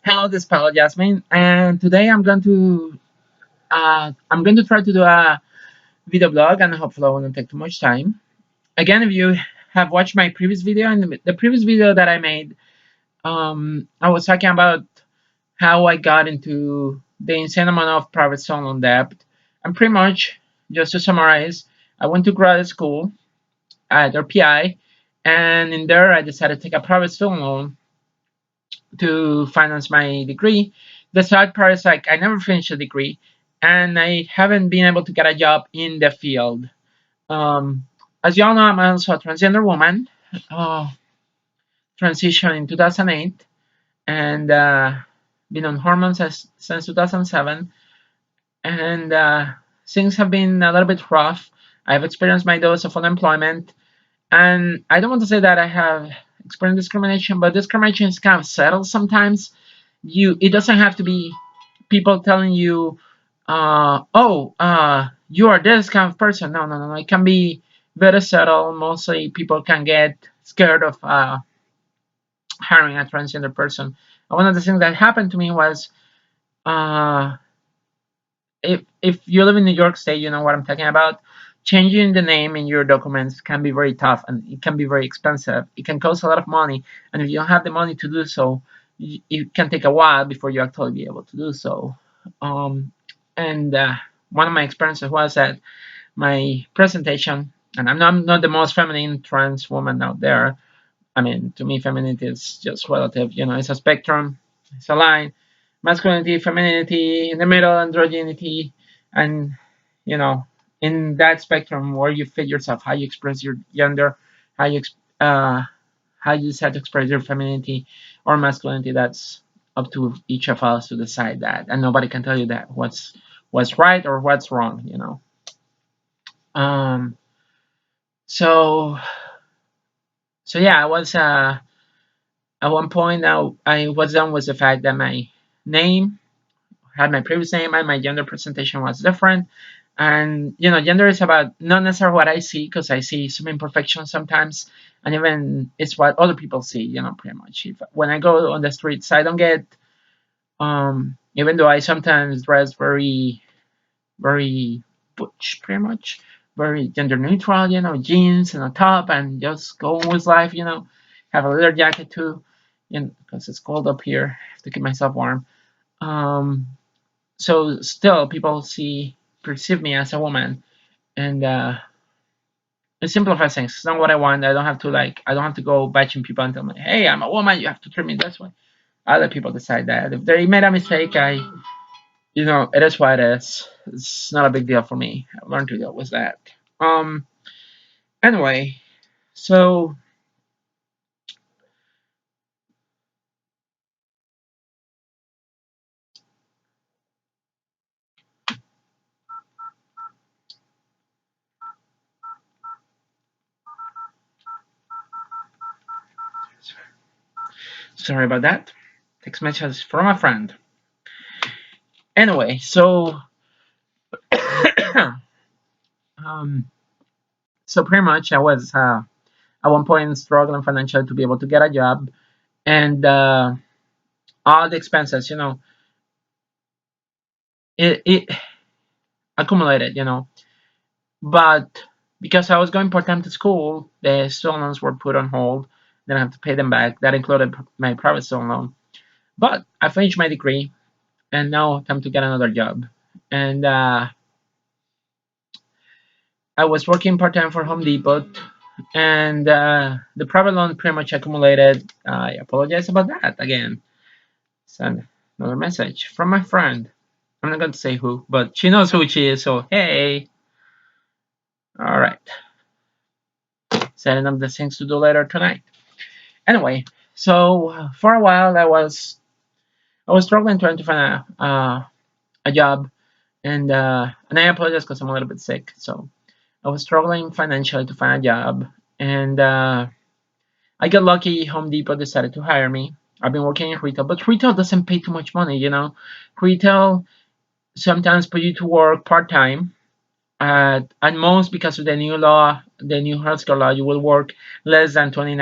Hello, this is Paolo Jasmine, and today I'm going to try to do a video blog, and hopefully I won't take too much time. Again, if you have watched my previous video, and the previous video that I made, I was talking about how I got into the insane amount of private student loan debt, and pretty much just to summarize, I went to grad school at RPI, and in there I decided to take a private student loan to finance my degree. The sad part is like I never finished a degree, and I haven't been able to get a job in the field. Um, as you all know, I'm also a transgender woman. Uh, Transitioned in 2008, and been on hormones since 2007, and things have been a little bit rough. I've experienced my dose of unemployment, and I don't want to say that I have experienced discrimination, but discrimination is kind of subtle sometimes. It doesn't have to be people telling you, oh, you are this kind of person. No, no, no, no. It can be very subtle. Mostly people can get scared of hiring a transgender person. And one of the things that happened to me was, uh, if you live in New York State, you know what I'm talking about. Changing the name in your documents can be very tough, and it can be very expensive. It can cost a lot of money, and if you don't have the money to do so, it can take a while before you actually be able to do so. Um, and one of my experiences was that my presentation, and I'm not the most feminine trans woman out there. I mean, to me, femininity is just relative. It's a spectrum, it's a line. Masculinity, femininity, in the middle, androgyny, and you know, in that spectrum where you fit yourself, how you express your gender, how you uh, how you decide to express your femininity or masculinity. That's up to each of us to decide that, and nobody can tell you that what's right or what's wrong. Um, so so yeah, I was at one point I was done with the fact that my name had my previous name and my gender presentation was different. And gender is about not necessarily what I see, because I see some imperfections sometimes, and even it's what other people see. Pretty much. When I go on the streets, I don't get even though I sometimes dress very very butch, pretty much, very gender neutral. Jeans and a top, and just go on with life. Have a leather jacket too, because it's cold up here. I have to keep myself warm. Um, so still, people perceive me as a woman, and it simplifies things. It's not what I want. I don't have to I don't have to go batching people and tell me, hey, I'm a woman. You have to treat me this way. I let people decide that. If they made a mistake, it is what it is. It's not a big deal for me. I've learned to deal with that. Um. Anyway, so sorry about that. Text message from a friend. Anyway, so um, so pretty much I was at one point struggling financially to be able to get a job, and all the expenses, it accumulated, but because I was going part-time to school, the student loans were put on hold. Then I have to pay them back. That included my private student loan. But I finished my degree, and now time to get another job. And I was working part-time for Home Depot, and the private loan pretty much accumulated. I apologize about that again. Send another message from my friend. I'm not going to say who, but she knows who she is, so hey. All right. Setting up the things to do later tonight. Anyway, so for a while I was struggling trying to find a job, and I apologize because I'm a little bit sick. So I was struggling financially to find a job, and I got lucky. Home Depot decided to hire me. I've been working in retail, but retail doesn't pay too much money. Retail sometimes put you to work part time. At most, because of the new law, the new healthcare law, you will work less than 30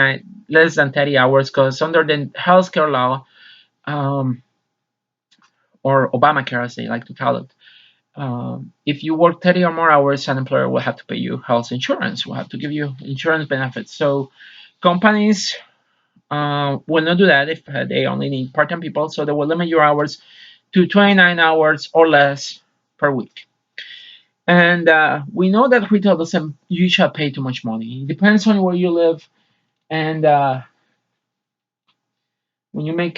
hours. Because under the healthcare law, or Obamacare, as they like to call it. If you work 30 or more hours, an employer will have to pay you health insurance, will have to give you insurance benefits. So companies will not do that if they only need part-time people. So they will limit your hours to 29 hours or less per week. And we know that retail doesn't usually pay too much money. It depends on where you live. And when you make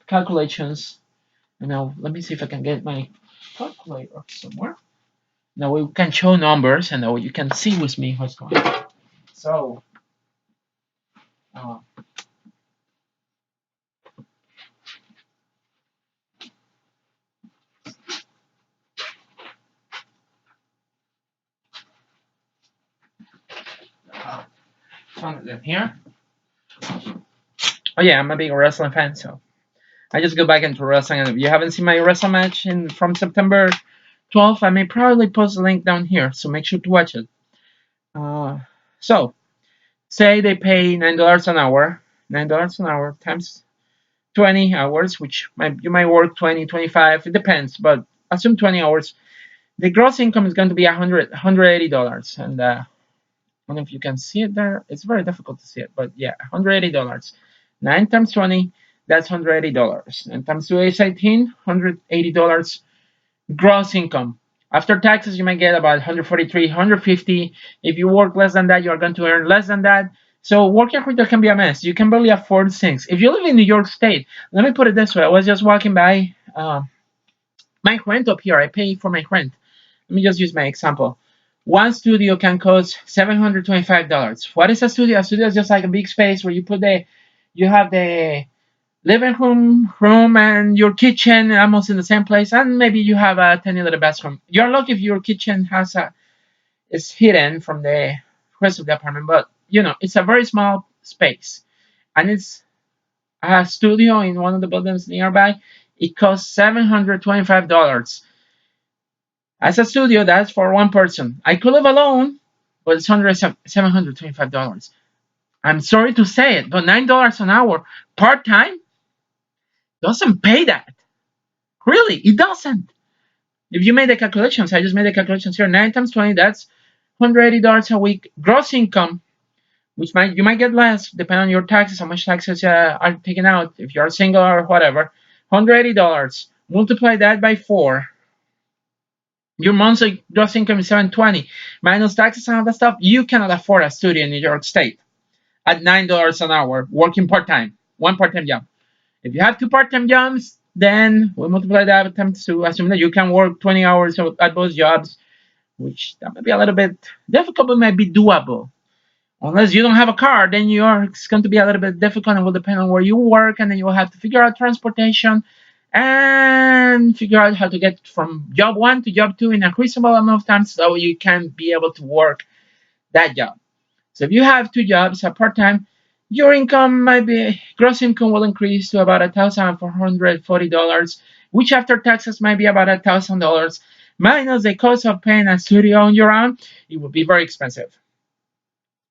calculations, let me see if I can get my calculator somewhere. Now we can show numbers, and now you can see with me what's going on. So, uh, found it here. Oh yeah, I'm a big wrestling fan, so I just go back into wrestling. And if you haven't seen my wrestling match from September 12th, I may probably post a link down here, so make sure to watch it. Uh, so, say they pay $9 an hour, $9 an hour times 20 hours, which you might work 20, 25, it depends, but assume 20 hours. The gross income is going to be $180, and I don't know if you can see it there. It's very difficult to see it, but yeah, $180. 9 times 20, that's $180. And times 2 is 18, $180 gross income. After taxes, you might get about 143, 150. If you work less than that, you're going to earn less than that. So working retail can be a mess. You can barely afford things. If you live in New York State, let me put it this way. I was just walking by my rent up here. I pay for my rent. Let me just use my example. One studio can cost $725. What is a studio? A studio is just like a big space where you have the living room and your kitchen almost in the same place, and maybe you have a tiny little bathroom. You're lucky if your kitchen is hidden from the rest of the apartment, but it's a very small space, and it's a studio in one of the buildings nearby. It costs $725. As a studio, that's for one person. I could live alone, but it's $725. I'm sorry to say it, but $9 an hour part time doesn't pay that. Really, it doesn't. If you made the calculations, I just made the calculations here. 9 times 20, that's $180 a week gross income, which you might get less depending on your taxes, how much taxes are taken out if you're single or whatever. $180. Multiply that by 4. Your monthly gross income is 720 minus taxes and all that stuff. You cannot afford a studio in New York State at $9 an hour working part time, one part time job. If you have two part time jobs, then we multiply that times two, assuming that you can work 20 hours at both jobs, which that might be a little bit difficult, but might be doable. Unless you don't have a car, then it's going to be a little bit difficult and will depend on where you work, and then you will have to figure out transportation and figure out how to get from job one to job two in a reasonable amount of time so you can be able to work that job. So if you have two jobs at part time, your income might be gross income will increase to about $1,440, which after taxes might be about $1,000 minus the cost of paying a studio on your own. It would be very expensive,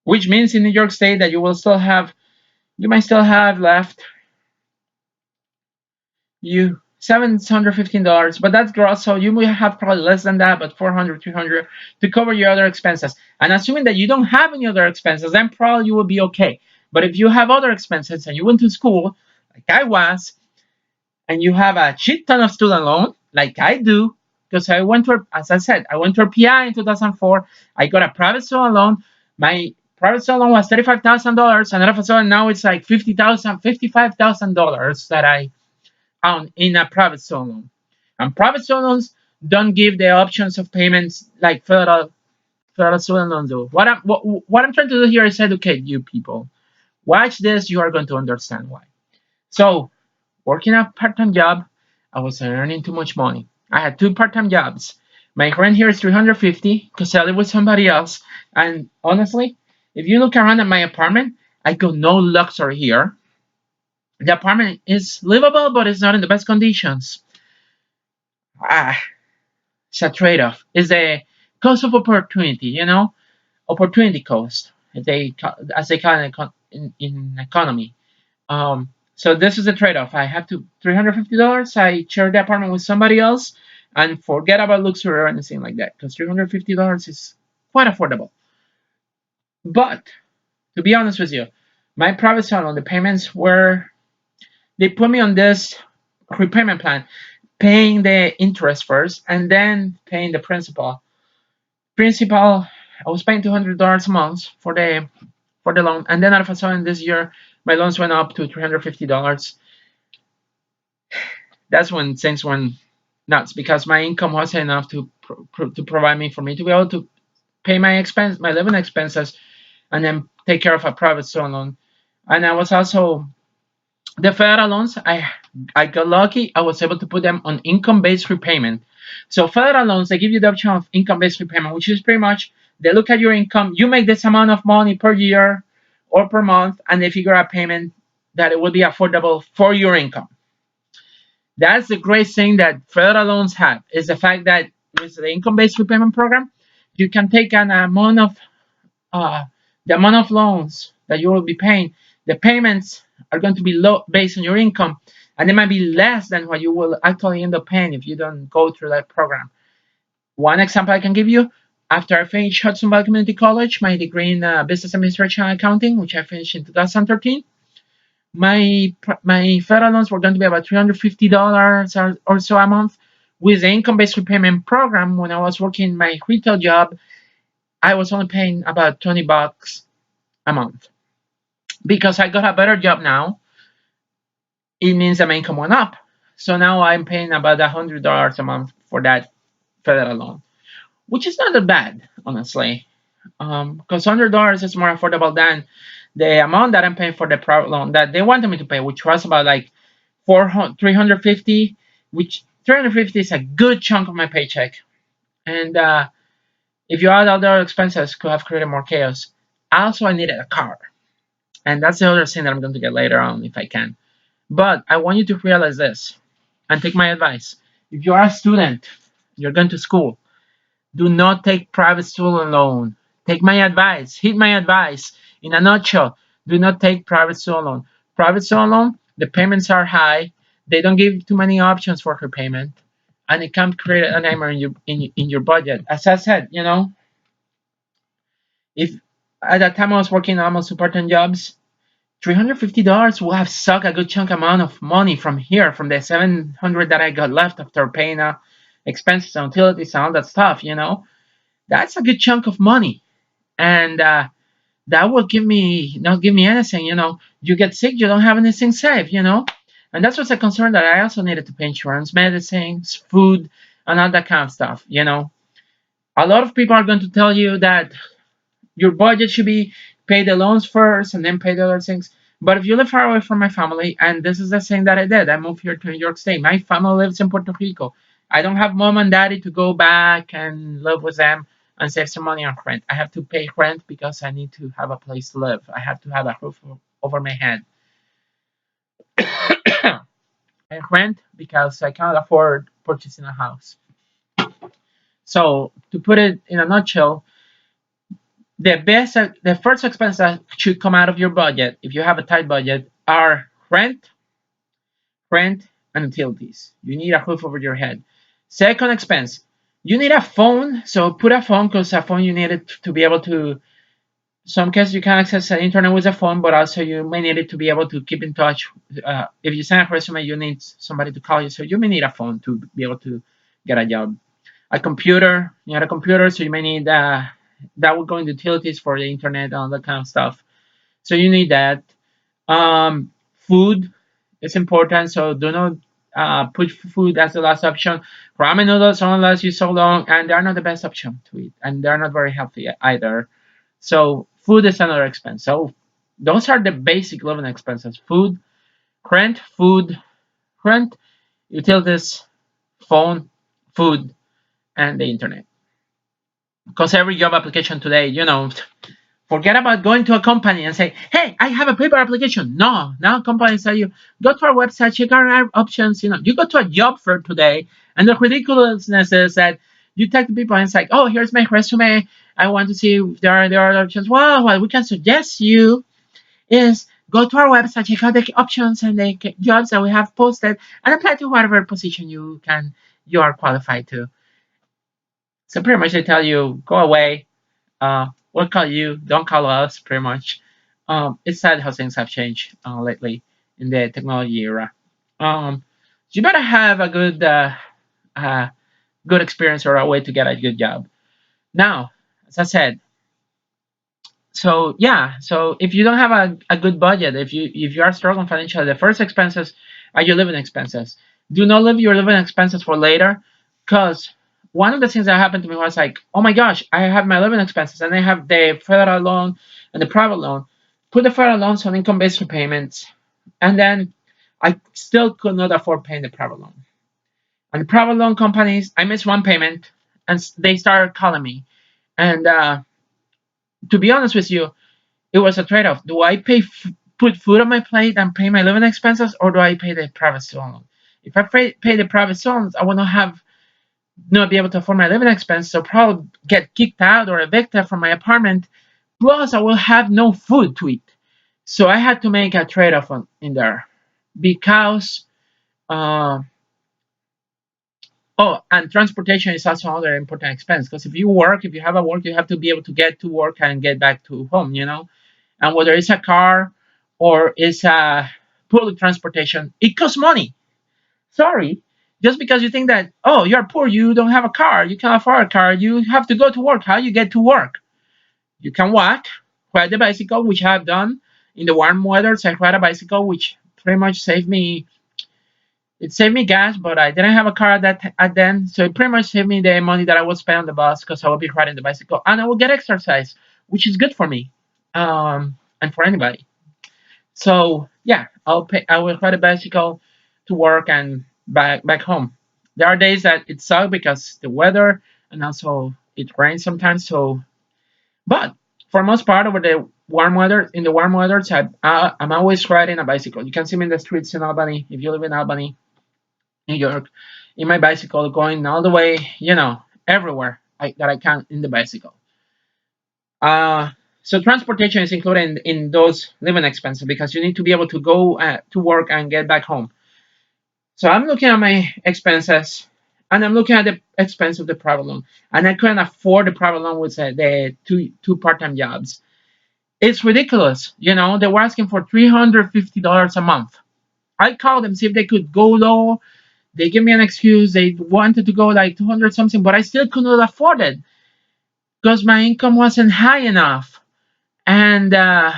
which means in New York State that you might still have left you $715, but that's gross, so you will have probably less than that, but 400, 300 to cover your other expenses. And assuming that you don't have any other expenses, then probably you will be okay. But if you have other expenses and you went to school, like I was, and you have a shit ton of student loan, like I do, because as I said, I went to a PI in 2004. I got a private student loan. My private student loan was $35,000, and all of a sudden now it's like $50,000, $55,000 that I in a private student loan. And private student loans don't give the options of payments like federal student loans do. What I'm trying to do here is educate you people. Watch this, you are going to understand why. So, working a part-time job, I was earning too much money. I had two part-time jobs. My rent here is $350 because I live with somebody else. And honestly, if you look around at my apartment, I got no luxury here. The apartment is livable, but it's not in the best conditions. Ah, it's a trade-off. It's the cost of opportunity, opportunity cost. As they call it in economy. So this is the trade-off. I have to $350. I share the apartment with somebody else, and forget about luxury or anything like that, because $350 is quite affordable. But to be honest with you, my private salon, the payments were, they put me on this repayment plan, paying the interest first and then paying the principal. Principal, I was paying $200 a month for the loan, and then all of a sudden this year my loans went up to $350. That's when things went nuts, because my income wasn't enough to to provide me, for me to be able to pay my living expenses, and then take care of a private student loan. And I was also, the federal loans, I got lucky. I was able to put them on income-based repayment. So federal loans, they give you the option of income-based repayment, which is pretty much they look at your income. You make this amount of money per year or per month, and they figure out payment that it will be affordable for your income. That's the great thing that federal loans have, is the fact that with the income-based repayment program, you can take an amount of uh, the amount of loans that you will be paying. The payments are going to be low based on your income, and they might be less than what you will actually end up paying if you don't go through that program. One example I can give you: after I finished Hudson Valley Community College, my degree in business administration and accounting, which I finished in 2013, my federal loans were going to be about $350 or so a month. With the income-based repayment program, when I was working my retail job, I was only paying about $20 a month. Because I got a better job now, it means that my income went up. So now I'm paying about $100 a month for that federal loan, which is not that bad, honestly. Because $100 is more affordable than the amount that I'm paying for the private loan that they wanted me to pay, which was about like 350, which 350 is a good chunk of my paycheck. And if you add other expenses, could have created more chaos. Also, I needed a car, and that's the other thing that I'm going to get later on if I can. But I want you to realize this and take my advice. If you are a student, you're going to school, do not take private student loan. Take my advice. Heed my advice. In a nutshell, do not take private student loan. Private student loan, the payments are high. They don't give too many options for repayment, and it can create a nightmare in your budget. As I said, if at that time I was working almost two part-time jobs, $350 will have sucked a good chunk amount of money from here, from the 700 that I got left after paying expenses and utilities and all that stuff. That's a good chunk of money, and that will give me not give me anything. You get sick, you don't have anything saved. And that's what's a concern, that I also needed to pay insurance, medicines, food, and all that kind of stuff. A lot of people are going to tell you that your budget should be pay the loans first and then pay the other things. But if you live far away from my family, and this is the thing that I did, I moved here to New York State. My family lives in Puerto Rico. I don't have mom and daddy to go back and live with them and save some money on rent. I have to pay rent because I need to have a place to live. I have to have a roof over my head. I rent because I cannot afford purchasing a house. So to put it in a nutshell, the first expense that should come out of your budget, if you have a tight budget, are rent, and utilities. You need a roof over your head. Second expense, you need a phone. So put a phone, because a phone you need it to be able to. Some cases you can access the internet with a phone, but also you may need it to be able to keep in touch. If you send a resume, you need somebody to call you, so you may need a phone to be able to get a job. A computer, you need a computer, so you may need that would go into utilities for the internet and all that kind of stuff. So you need that. Food is important, so do not put food as the last option. Ramen noodles only last you so long, and they're not the best option to eat, and they're not very healthy either. So food is another expense. So those are the basic living expenses: food, rent, utilities, phone, food, and the internet. Because every job application today, forget about going to a company and say, "Hey, I have a paper application." No, now companies tell you, "Go to our website, check our options." You go to a job fair today, and the ridiculousness is that you talk to people and it's like, "Oh, here's my resume. I want to see if there are options." Well, what we can suggest you is go to our website, check out the options and the jobs that we have posted, and apply to whatever position you are qualified to. So pretty much they tell you go away. We'll call you. Don't call us. Pretty much. It's sad how things have changed lately in the technology era. You better have a uh, good experience or a way to get a good job. Now, as I said, so yeah, so if you don't have a good budget, if you are struggling financially, the first expenses are your living expenses. Do not leave your living expenses for later, because one of the things that happened to me was like, oh my gosh, I have my living expenses and I have the federal loan and the private loan. Put the federal loans on income-based repayments, and then I still could not afford paying the private loan. And the private loan companies, I missed one payment, and they started calling me. And to be honest with you, it was a trade-off. Do I put food on my plate and pay my living expenses, or do I pay the private student loan? If I pay the private loans, I will not be able to afford my living expense, so probably get kicked out or evicted from my apartment. Plus, I will have no food to eat. So I had to make a trade-off in there because uh, oh, and transportation is also another important expense, because if you have a work, you have to be able to get to work and get back to home, and whether it's a car or it's a public transportation, it costs money. Sorry, just because you think that, oh, you're poor, you don't have a car, you can't afford a car, you have to go to work. How you get to work? You can walk, ride the bicycle, which I've done in the warm weather. I ride a bicycle, which pretty much saved me gas, but I didn't have a car at then, so it pretty much saved me the money that I would spend on the bus, because I will be riding the bicycle and I will get exercise, which is good for me, and for anybody. So yeah, I will ride a bicycle to work and back home. There are days that it sucks because the weather, and also it rains sometimes. So, but for most part, over the warm weather, in the warm weather, I'm always riding a bicycle. You can see me in the streets in Albany. If you live in Albany, New York, in my bicycle, going all the way, everywhere that I can in the bicycle. Uh, so transportation is included in those living expenses, because you need to be able to go to work and get back home. So I'm looking at my expenses, and I'm looking at the expense of the private loan, and I couldn't afford the private loan with the two part-time jobs. It's ridiculous. They were asking for $350 a month. I called them, see if they could go low. They gave me an excuse. They wanted to go like 200 something, but I still could not afford it because my income wasn't high enough. And the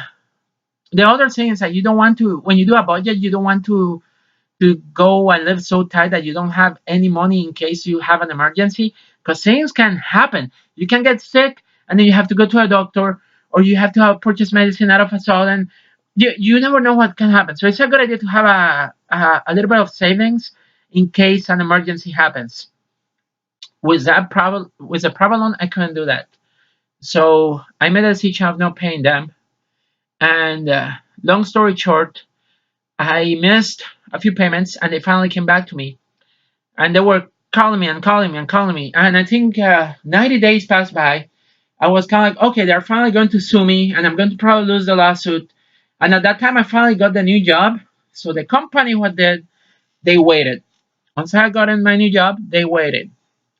other thing is that you don't want to, when you do a budget, you don't want to go and live so tight that you don't have any money in case you have an emergency, because things can happen. You can get sick and then you have to go to a doctor, or you have to have purchase medicine out of a sudden. You never know what can happen. So it's a good idea to have a little bit of savings in case an emergency happens. With a private loan, I couldn't do that. So I made a decision of not paying them. And long story short, I missed a few payments, and they finally came back to me, and they were calling me and calling me and calling me. And I think 90 days passed by. I was kind of like, okay, they're finally going to sue me, and I'm going to probably lose the lawsuit. And at that time, I finally got the new job. So the company, what did, they waited. Once I got in my new job, they waited.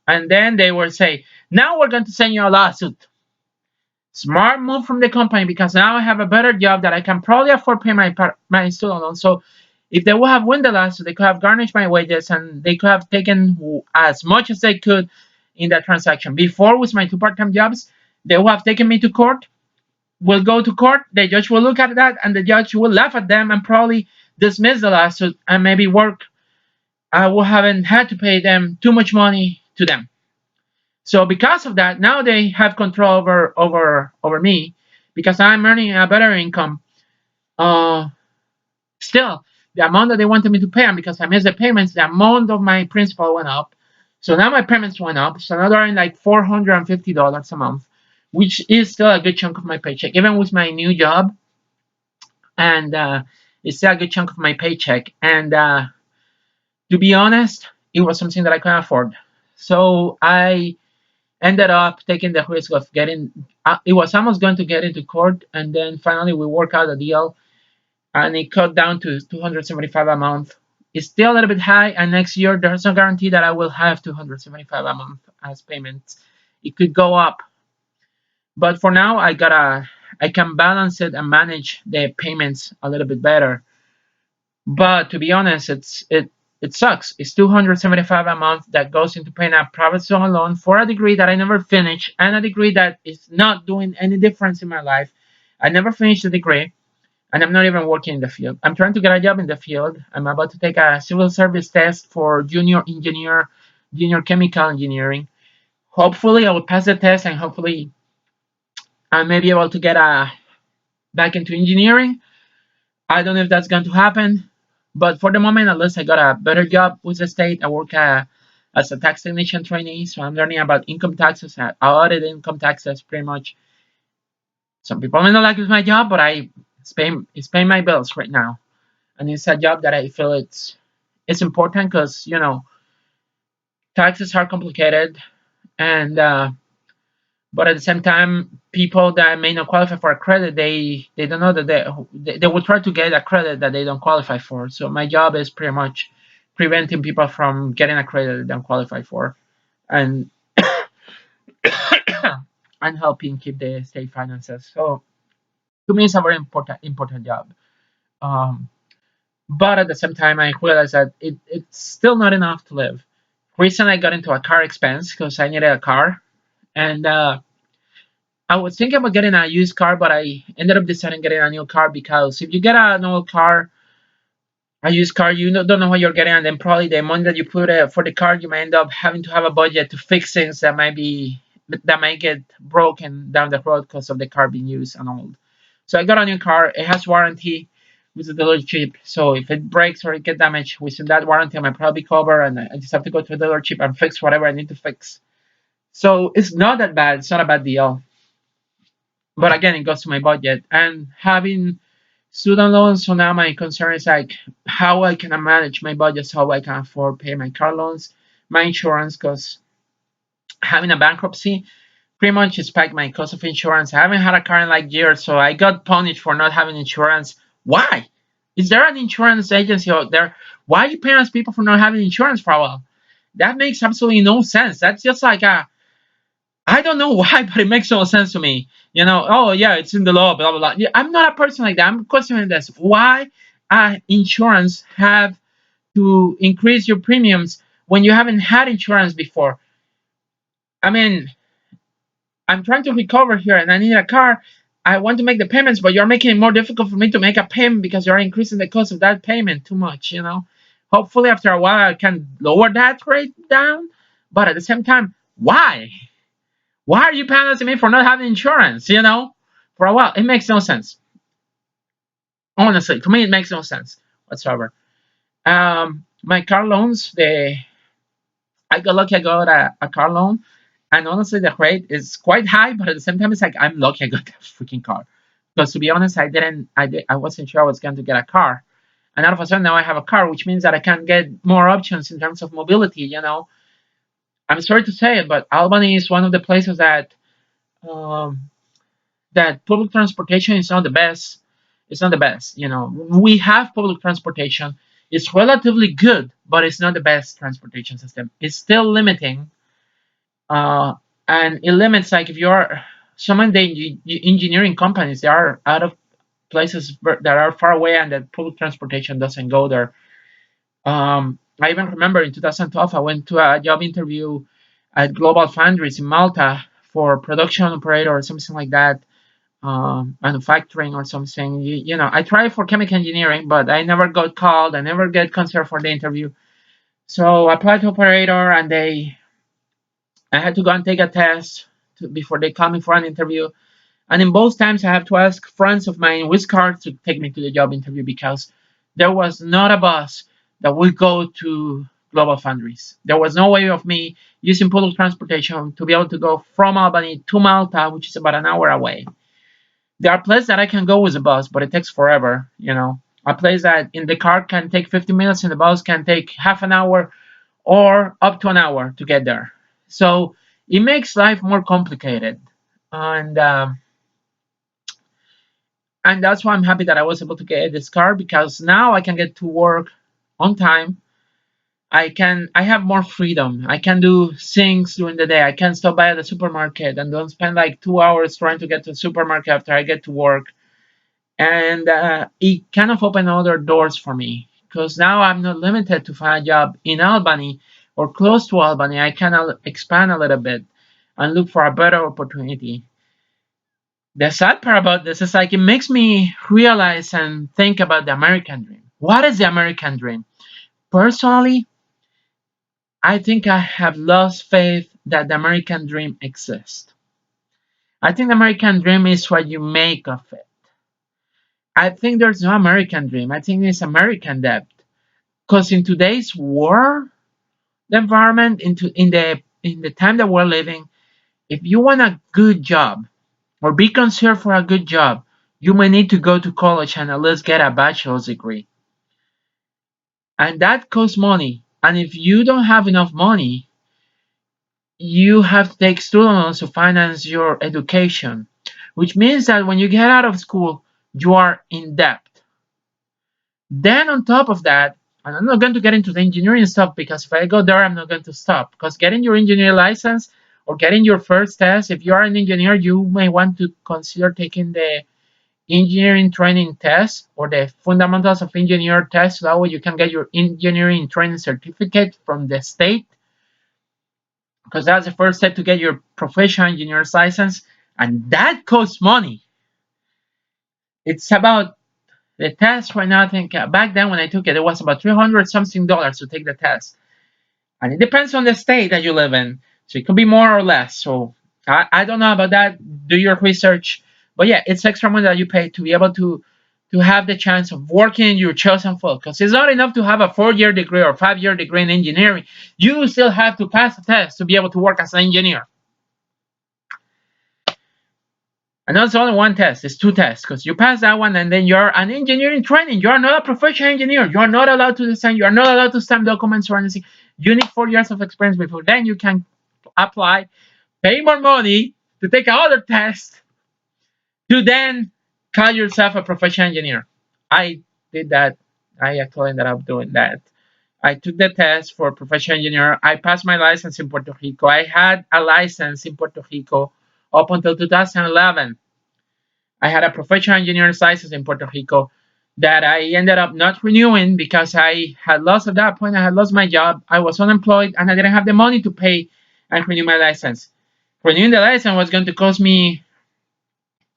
And then they were say, now we're going to send you a lawsuit. Smart move from the company, because now I have a better job that I can probably afford pay my student loan. So if they would have won the lawsuit, they could have garnished my wages, and they could have taken as much as they could in that transaction. Before, with my two part-time jobs, they would have taken me to court. We'll go to court. The judge will look at that, and the judge will laugh at them and probably dismiss the lawsuit and maybe work. I will haven't had to pay them too much money to them. So because of that, now they have control over me, because I'm earning a better income. Uh, Still, the amount that they wanted me to pay, and because I missed the payments, the amount of my principal went up. So now my payments went up. So now they're in like $450 a month, which is still a good chunk of my paycheck, even with my new job. And it's still a good chunk of my paycheck. And to be honest, it was something that I couldn't afford. So I ended up taking the risk of getting. It was almost going to get into court, and then finally we worked out a deal, and it cut down to 275 a month. It's still a little bit high, and next year there's no guarantee that I will have 275 a month as payments. It could go up, but for now I can balance it and manage the payments a little bit better. But to be honest, it sucks. It's 275 a month that goes into paying a private student loan for a degree that I never finished and a degree that is not doing any difference in my life. I never finished the degree and I'm not even working in the field. I'm trying to get a job in the field. I'm about to take a civil service test for junior engineer, junior chemical engineering. Hopefully, I will pass the test and hopefully I may be able to get back into engineering. I don't know if that's going to happen, but for the moment, at least I got a better job with the state. I work as a tax technician trainee, so I'm learning about income taxes. I audit income taxes pretty much. Some people may not like my job, but it's paying my bills right now, and it's a job that I feel it's important because taxes are complicated, and but at the same time, people that may not qualify for a credit, they don't know that they will try to get a credit that they don't qualify for. So my job is pretty much preventing people from getting a credit they don't qualify for, and and helping keep the state finances. So to me, it's a very important job. Um, but at the same time, I realized that it's still not enough to live. Recently, I got into a car expense because I needed a car, and I was thinking about getting a used car, but I ended up deciding getting a new car because if you get an old car, a used car, you don't know what you're getting, and then probably the money that you put for the car, you might end up having to have a budget to fix things that might get broken down the road because of the car being used and old. So I got a new car. It has warranty with the dealership. So if it breaks or it gets damaged within that warranty, I might probably cover, and I just have to go to the dealership and fix whatever I need to fix. So it's not that bad. It's not a bad deal. But again, it goes to my budget and having student loans. So now my concern is like how I can manage my budget so I can afford pay my car loans, my insurance, because having a bankruptcy pretty much spiked my cost of insurance. I haven't had a car in like years, so I got punished for not having insurance. Why? Is there an insurance agency out there? Why are you paying us people for not having insurance for a while? That makes absolutely no sense. That's just like a I don't know why, but it makes no sense to me. Oh yeah, it's in the law, blah blah blah. Yeah, I'm not a person like that. I'm questioning this. Why insurance have to increase your premiums when you haven't had insurance before? I mean, I'm trying to recover here and I need a car. I want to make the payments, but you're making it more difficult for me to make a payment because you're increasing the cost of that payment too much. Hopefully, after a while, I can lower that rate down. But at the same time, why? Why are you penalizing me for not having insurance? For a while, it makes no sense. Honestly, to me, it makes no sense whatsoever. My car loans, I got lucky. I got a car loan, and honestly, the rate is quite high. But at the same time, it's like I'm lucky I got that freaking car. Because to be honest, I wasn't sure I was going to get a car, and all of a sudden now I have a car, which means that I can get more options in terms of mobility. I'm sorry to say it, but Albany is one of the places um, that public transportation is not the best. It's not the best. We have public transportation. It's relatively good, but it's not the best transportation system. It's still limiting, uh, and it limits like if you're some of the engineering companies, they are out of places that are far away, and that public transportation doesn't go there. I even remember in 2012, I went to a job interview at Global Foundries in Malta for production operator or something like that, manufacturing or something. I tried for chemical engineering, but I never got called. I never get considered for the interview. So I applied to operator, and I had to go and take a test before they called me for an interview. And in both times, I have to ask friends of mine which cars to take me to the job interview because there was not a bus that would go to Global Foundries. There was no way of me using public transportation to be able to go from Albany to Malta, which is about an hour away. There are places that I can go with a bus, but it takes forever. A place that in the car can take 50 minutes, in the bus can take half an hour or up to an hour to get there. So it makes life more complicated. And And that's why I'm happy that I was able to get this car, because now I can get to work on time. I have more freedom. I can do things during the day. I can stop by at the supermarket and don't spend like 2 hours trying to get to the supermarket after I get to work. And it kind of opened other doors for me, because now I'm not limited to find a job in Albany or close to Albany. I can expand a little bit and look for a better opportunity. The sad part about this is like it makes me realize and think about the American dream. What is the American dream? Personally, I think I have lost faith that the American dream exists. I think the American dream is what you make of it. I think there's no American dream. I think it's American debt. Because in today's war, the environment, in the time that we're living, if you want a good job or be considered for a good job, you may need to go to college and at least get a bachelor's degree. And that costs money. And if you don't have enough money, you have to take student loans to finance your education, which means that when you get out of school, you are in debt. Then, on top of that, and I'm not going to get into the engineering stuff because if I go there, I'm not going to stop. Because getting your engineer license or getting your first test, if you are an engineer, you may want to consider taking the engineering training test or the fundamentals of engineer test. That way, you can get your engineering training certificate from the state, because that's the first step to get your professional engineer's license, and that costs money. It's about the test right now. I think back then when I took it, it was about $300 something to take the test, and it depends on the state that you live in. So it could be more or less. So I don't know about that. Do your research, but yeah, it's extra money that you pay to be able to have the chance of working in your chosen field. Because it's not enough to have a 4 year degree or 5 year degree in engineering. You still have to pass a test to be able to work as an engineer. And that's only one test. It's two tests, because you pass that one and then you're an engineering training. You are not a professional engineer. You are not allowed to design. You are not allowed to stamp documents or anything. You need 4 years of experience before then you can apply, pay more money to take another test to then call yourself a professional engineer. I did that. I actually ended up doing that. I took the test for professional engineer. I passed my license in Puerto Rico. I had a license in Puerto Rico up until 2011. I had a professional engineer's license in Puerto Rico that I ended up not renewing because I had lost at that point. I had lost my job. I was unemployed and I didn't have the money to pay and renew my license. Renewing the license was going to cost me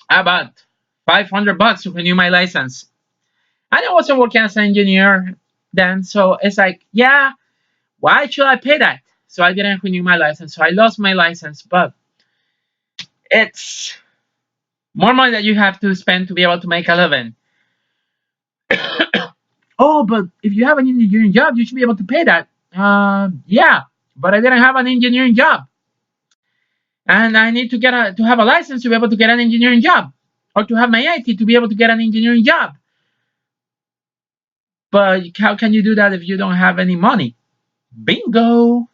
about $500 to renew my license. And I wasn't working as an engineer then, so it's like, yeah, why should I pay that? So I didn't renew my license. So I lost my license, but it's more money that you have to spend to be able to make a living. Oh, but if you have an engineering job, you should be able to pay that. Yeah, but I didn't have an engineering job, and I need to have a license to be able to get an engineering job, or to have my IT to be able to get an engineering job. But how can you do that if you don't have any money? Bingo.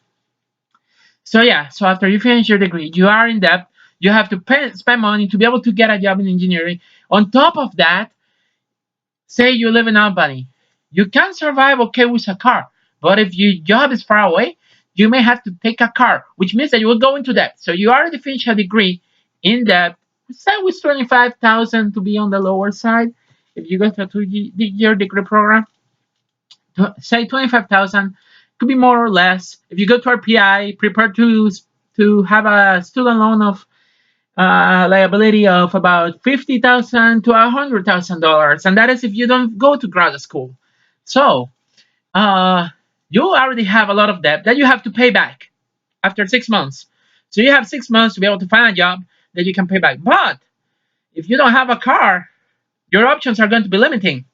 So yeah, so after you finish your degree, you are in debt. You have to spend money to be able to get a job in engineering. On top of that, say you live in Albany, you can survive okay with a car, but if your job is far away, you may have to take a car, which means that you will go into debt. So you already finished a degree in debt. Say with 25,000 to be on the lower side. If you go to a 2 year degree program, say 25,000 could be more or less. If you go to RPI, prepare to have a student loan of liability of about $50,000 to $100,000, and that is if you don't go to grad school. So uh, you already have a lot of debt that you have to pay back after 6 months. So you have 6 months to be able to find a job that you can pay back. But if you don't have a car, your options are going to be limiting.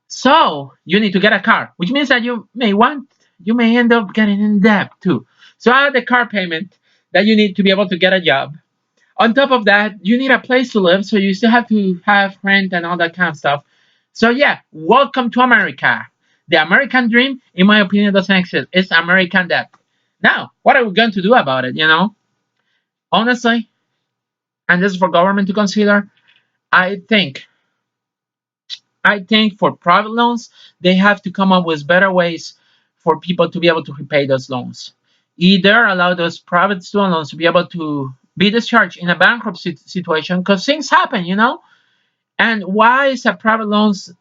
So you need to get a car, which means that you may end up getting in debt too. So add the car payment that you need to be able to get a job. On top of that, you need a place to live, so you still have to have rent and all that kind of stuff. So yeah, welcome to America. The American dream, in my opinion, doesn't exist. It's American debt. Now, what are we going to do about it? Honestly, and this is for government to consider. I think I think for private loans, they have to come up with better ways for people to be able to repay those loans. Either allow those private student loans to be able to be discharged in a bankruptcy situation because things happen, you know. And why is a private loans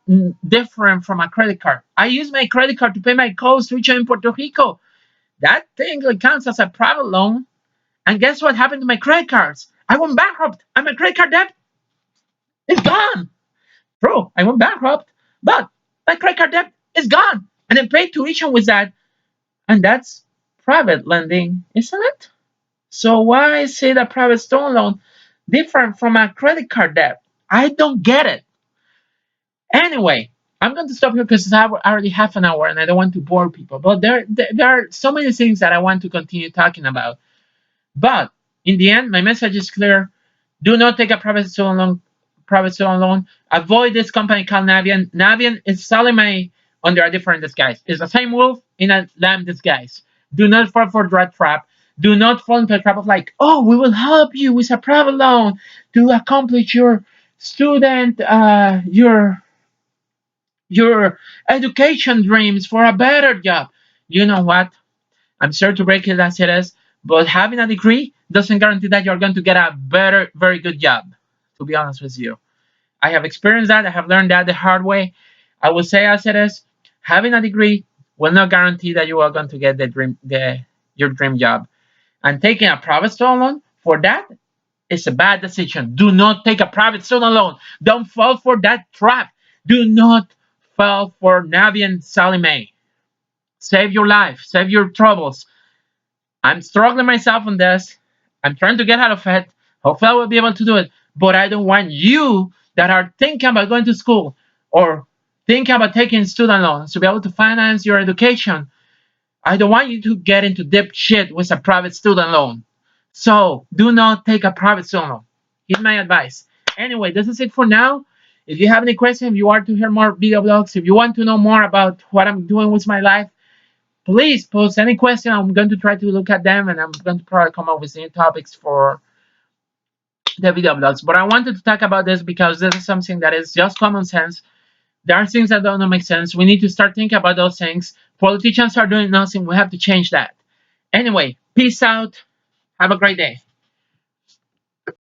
different from a credit card? I use my credit card to pay my cost to in Puerto Rico. That thing counts as a private loan. And guess what happened to my credit cards? I went bankrupt, and my credit card debt is gone. True, I went bankrupt, but my credit card debt is gone, and I paid tuition with that, and that's private lending, isn't it? So why is it a private student loan different from a credit card debt? I don't get it. Anyway, I'm going to stop here because it's already half an hour and I don't want to bore people. But there are so many things that I want to continue talking about. But in the end, my message is clear. Do not take a private student loan. Private student loan. Avoid this company called Navient. Navient is selling money under a different disguise. It's the same wolf in a lamb disguise. Do not fall for that trap. Do not fall into a trap of like, oh, we will help you with a private loan to accomplish your student, your education dreams for a better job. You know what? I'm sorry to break it as it is, but having a degree doesn't guarantee that you're going to get a better, very good job, to be honest with you. I have experienced that. I have learned that the hard way. I will say as it is, having a degree will not guarantee that you are going to get your dream job. And taking a private student loan for that is a bad decision. Do not take a private student loan. Don't fall for that trap. Do not fall for Navient Sally Mae. Save your life. Save your troubles. I'm struggling myself on this. I'm trying to get out of it. Hopefully, I will be able to do it. But I don't want you that are thinking about going to school or thinking about taking student loans to be able to finance your education. I don't want you to get into deep shit with a private student loan. So do not take a private student loan. Here's my advice. Anyway, this is it for now. If you have any questions, if you want to hear more video blogs, if you want to know more about what I'm doing with my life, please post any question. I'm going to try to look at them and I'm going to probably come up with new topics for the video blogs. But I wanted to talk about this because this is something that is just common sense. There are things that don't make sense. We need to start thinking about those things. Politicians are doing nothing. We have to change that. Anyway, peace out. Have a great day.